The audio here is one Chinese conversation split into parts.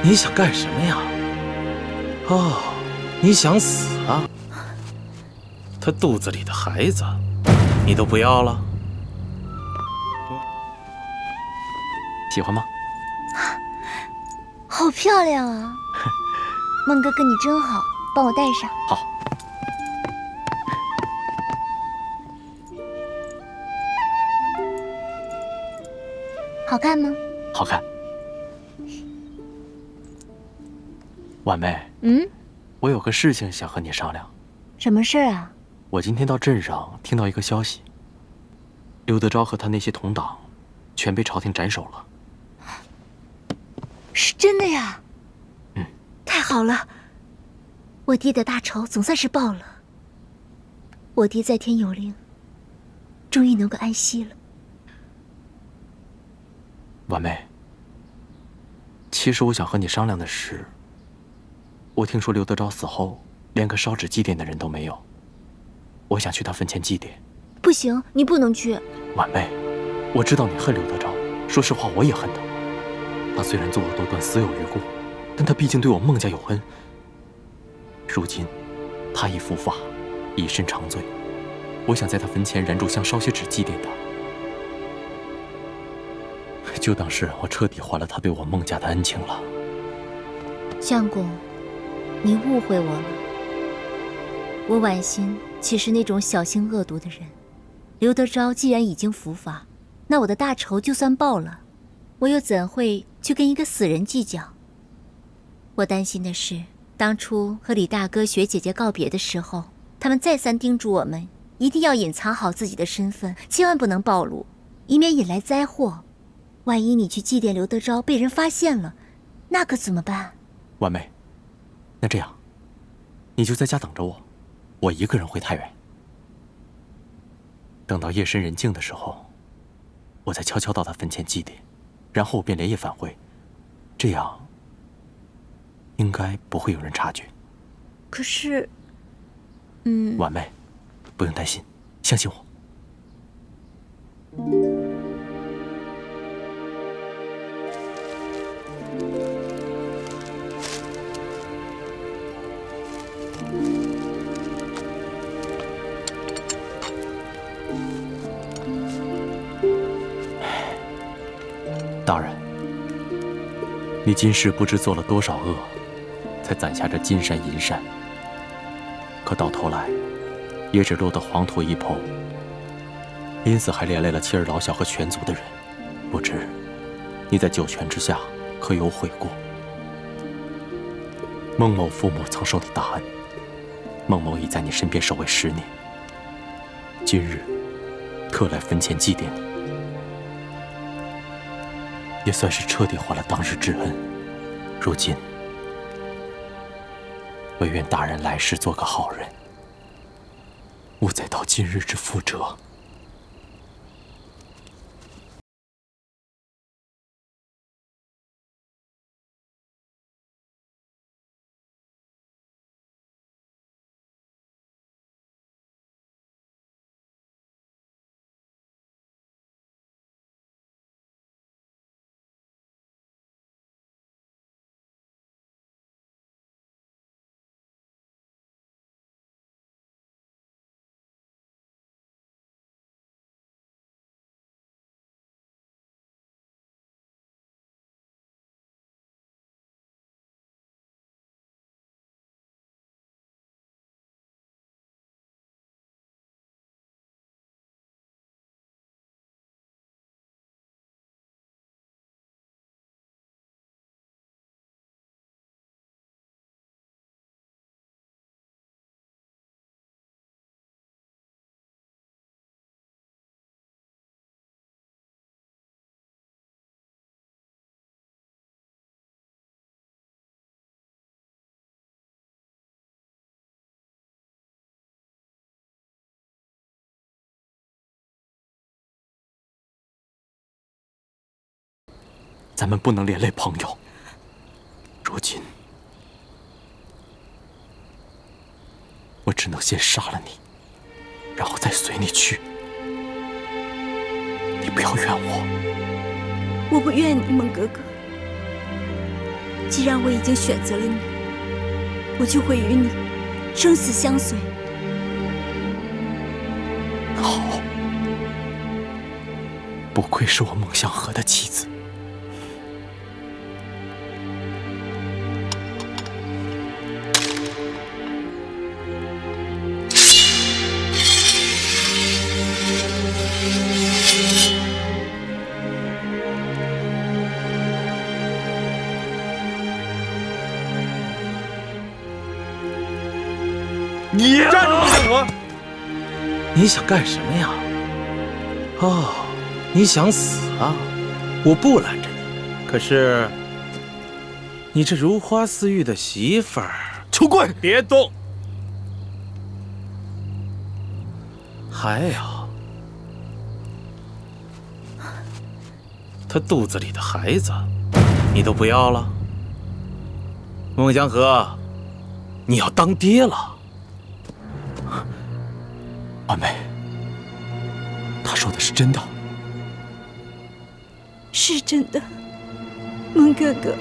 你想干什么呀？哦，你想死啊？他肚子里的孩子，你都不要了？喜欢吗？好漂亮啊！孟哥哥你真好，帮我戴上。好。好看吗？好看。婉梅，我有个事情想和你商量。什么事儿啊？我今天到镇上听到一个消息，刘德昭和他那些同党，全被朝廷斩首了。是真的呀？嗯，太好了，我弟的大仇总算是报了。我弟在天有灵，终于能够安息了。婉梅，其实我想和你商量的是，我听说刘德昭死后连个烧纸祭奠的人都没有，我想去他坟前祭奠。不行，你不能去。婉梅，我知道你恨刘德昭，说实话我也恨他。他虽然作恶多端，死有余辜，但他毕竟对我孟家有恩。如今他已伏法，以身偿罪，我想在他坟前燃柱香，烧些纸祭奠他，就当是我彻底还了他对我孟家的恩情了。相公，你误会我了。我婉心岂是那种小心恶毒的人？刘德昭既然已经伏法，那我的大仇就算报了，我又怎会去跟一个死人计较？我担心的是，当初和李大哥、雪姐姐告别的时候，他们再三叮嘱我们，一定要隐藏好自己的身份，千万不能暴露，以免引来灾祸。万一你去祭奠刘德昭被人发现了，那可怎么办？婉梅，那这样，你就在家等着我，我一个人回太原。等到夜深人静的时候，我再悄悄到他坟前祭奠，然后我便连夜返回，这样应该不会有人察觉。可是，婉梅，不用担心，相信我。大人，你今世不知做了多少恶，才攒下这金山银山，可到头来也只落得黄土一抔，因此还连累了妻儿老小和全族的人。不知你在九泉之下可有悔过？孟某父母曾受你大恩，孟某已在你身边守卫10年，今日特来坟前祭奠你，也算是彻底还了当日之恩。如今，唯愿大人来世做个好人，勿再蹈今日之覆辙。咱们不能连累朋友。如今，我只能先杀了你，然后再随你去。你不要怨我。我不怨你，孟哥哥。既然我已经选择了你，我就会与你生死相随。好，不愧是我孟香河的妻子。你站住，孟香河！你想干什么呀？哦，你想死啊？我不拦着你，可是你这如花似玉的媳妇儿，求跪！别动！还有，她肚子里的孩子，你都不要了？孟香河，你要当爹了！婉梅，他说的是真的。是真的，孟哥哥，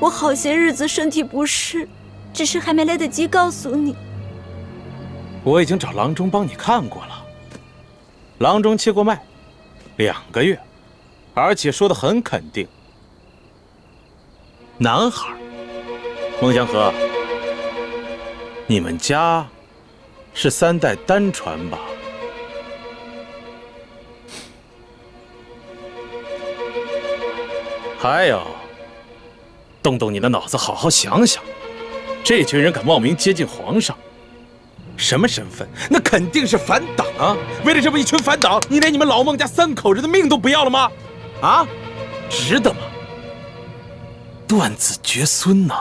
我好些日子身体不适，只是还没来得及告诉你。我已经找郎中帮你看过了，郎中切过脉，2个月，而且说得很肯定，男孩。孟香河，你们家是3代单传吧？还有，动动你的脑子，好好想想，这群人敢冒名接近皇上，什么身份？那肯定是反党啊！为了这么一群反党，你连你们老孟家3口人的命都不要了吗？啊，值得吗？断子绝孙呐！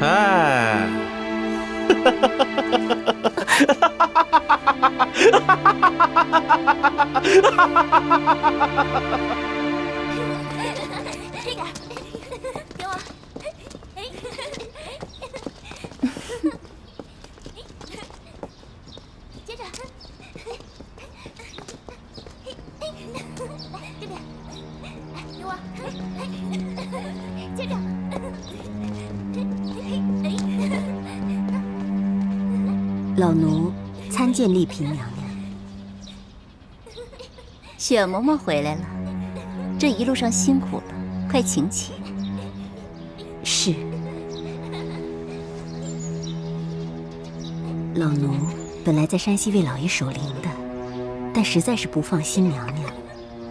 哎，这个，给我。接着，这边，给我，接着。老奴参见丽嫔娘娘。雪嬷嬷回来了，这一路上辛苦了，快请起。是。老奴本来在山西为老爷守灵的，但实在是不放心娘娘，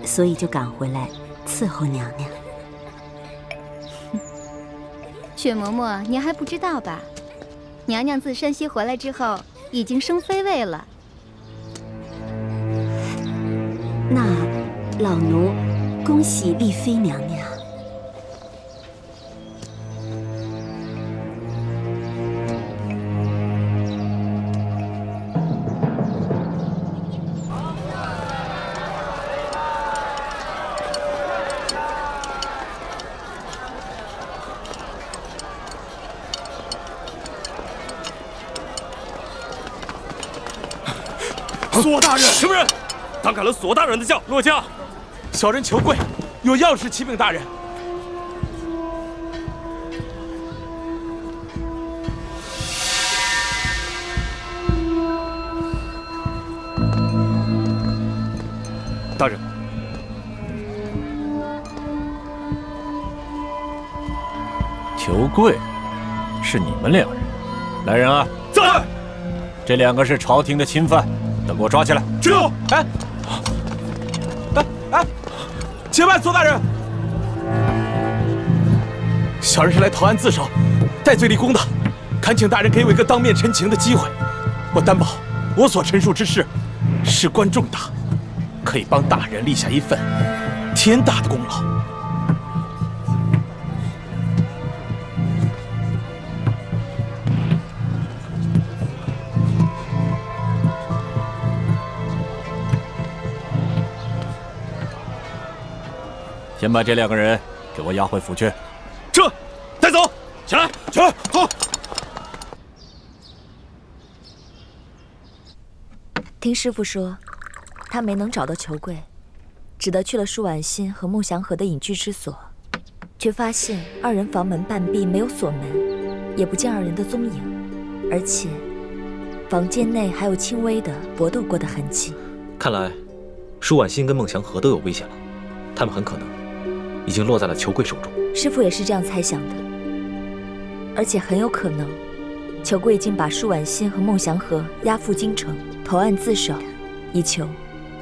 所以就赶回来伺候娘娘。雪嬷嬷，你还不知道吧？娘娘自山西回来之后，已经升妃位了。那老奴恭喜丽妃娘娘。索大人，什么人？胆敢了索大人的轿，落驾！小人求跪，有要事启禀大人。大人，求跪，是你们2人。来人啊！在。这2个是朝廷的钦犯。都给我抓起来！知道。哎，且慢，索大人，小人是来投案自首，戴罪立功的，恳请大人给我一个当面陈情的机会。我担保，我所陈述之事，事关重大，可以帮大人立下一份天大的功劳。先把这2个人给我押回府去。这，带走。起来，起来，走。听师傅说，他没能找到球柜，只得去了舒婉心和孟祥和的隐居之所，却发现2人房门半闭，没有锁门，也不见2人的踪影，而且房间内还有轻微的搏斗过的痕迹。看来，舒婉心跟孟祥和都有危险了，他们很可能已经落在了球柜手中。师傅也是这样猜想的，而且很有可能，球柜已经把舒婉心和孟祥和押赴京城，投案自首，以求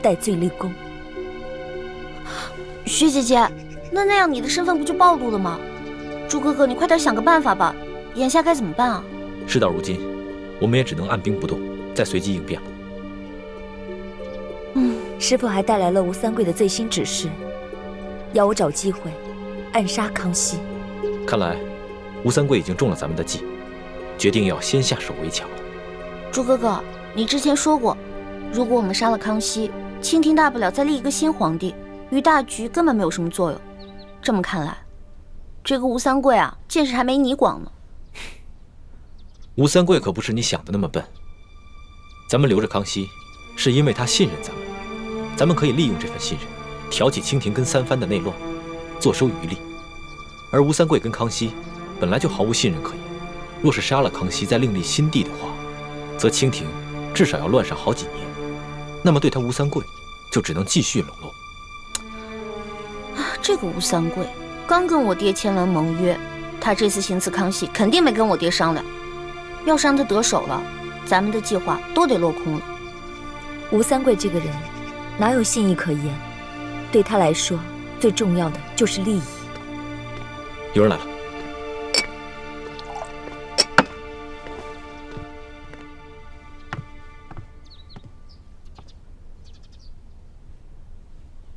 戴罪立功。薛姐姐，那样你的身份不就暴露了吗？朱哥哥，你快点想个办法吧，眼下该怎么办啊？事到如今，我们也只能按兵不动，再随机应变了。师傅还带来了吴三桂的最新指示，要我找机会暗杀康熙。看来，吴三桂已经中了咱们的计，决定要先下手为强了。朱哥哥，你之前说过，如果我们杀了康熙，清廷大不了再立一个新皇帝，于大局根本没有什么作用。这么看来，这个吴三桂啊，见识还没你广呢。吴三桂可不是你想的那么笨。咱们留着康熙，是因为他信任咱们，咱们可以利用这份信任，挑起清廷跟三藩的内乱，坐收渔利。而吴三桂跟康熙本来就毫无信任可言，若是杀了康熙再另立新帝的话，则清廷至少要乱上好几年。那么对他吴三桂，就只能继续笼络。这个吴三桂刚跟我爹签了盟约，他这次行刺康熙肯定没跟我爹商量，要是让他得手了，咱们的计划都得落空了。吴三桂这个人哪有信义可言？对他来说，最重要的就是利益。有人来了。